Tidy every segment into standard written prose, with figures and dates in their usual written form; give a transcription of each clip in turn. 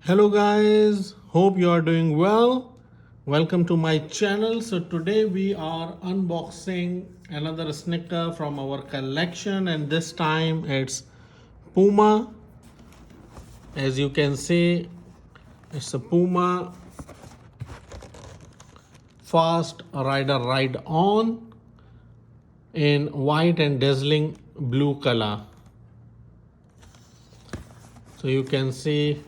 Hello guys, hope you are doing well. Welcome to my channel. So today we are unboxing another sneaker from our collection, and this time it's Puma. As you can see, it's a Puma Fast Rider Ride On in white and dazzling blue color. So you can see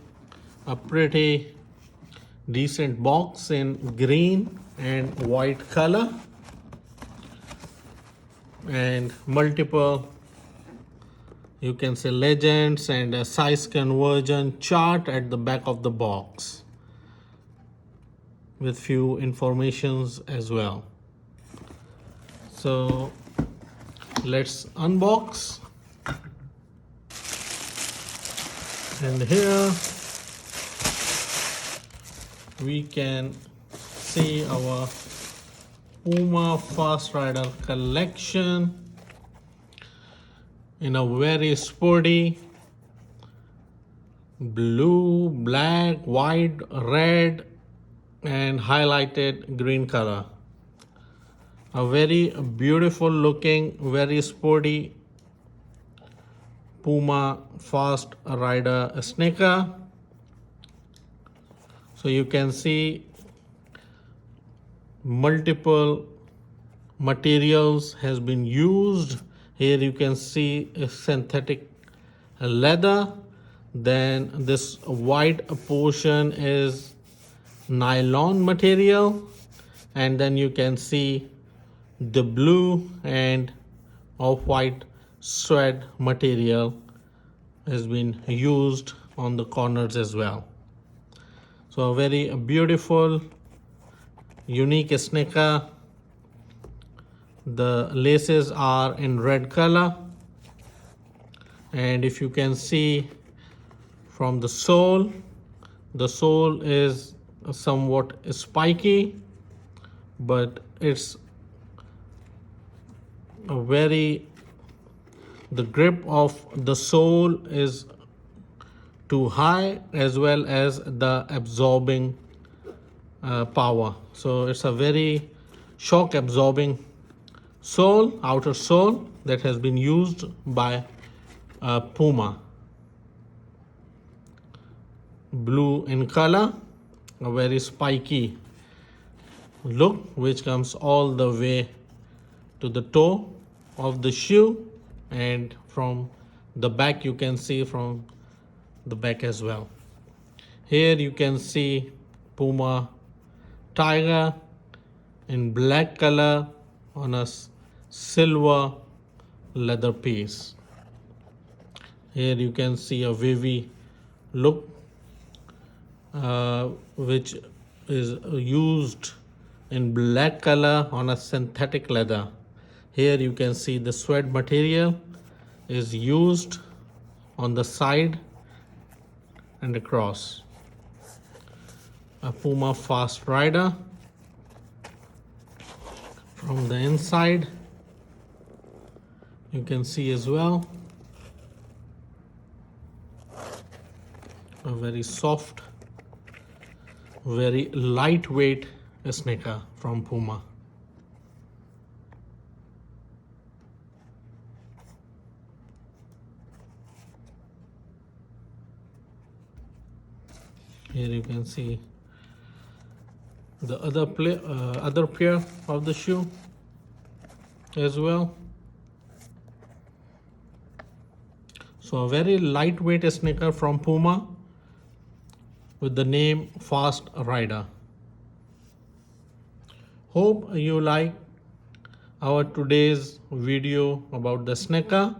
a pretty decent box in green and white color, and multiple, you can say, legends and a size conversion chart at the back of the box with few informations as well. So let's unbox. And here we can see our Pumafastrider collection in a very sporty blue, black, white, red and highlighted green color. A very beautiful looking, very sporty Puma Fast Rider sneaker. So you can see multiple materials has been used. Here you can see a synthetic leather, then this white portion is nylon material, and then you can see the blue and off-white suede material has been used on the corners as well. So a very beautiful, unique sneaker. The laces are in red color, and if you can see from the sole is somewhat spiky, but it's a the grip of the sole is too high, as well as the absorbing power. So it's a very shock absorbing sole, outer sole, that has been used by Puma. Blue in color, a very spiky look which comes all the way to the toe of the shoe, and from the back you can see from the back as well. Here you can see Puma tiger in black color on a silver leather piece. Here you can see a wavy look which is used in black color on a synthetic leather. Here you can see the suede material is used on the side and across. A Puma Fast Rider. From the inside you can see as well a very soft, very lightweight sneaker from Puma. Here you can see the other pair of the shoe as well. So a very lightweight sneaker from Puma with the name Fast Rider. Hope you like our today's video about the sneaker.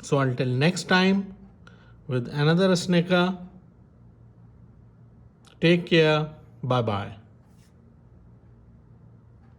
So until next time with another sneaker, take care. Bye bye.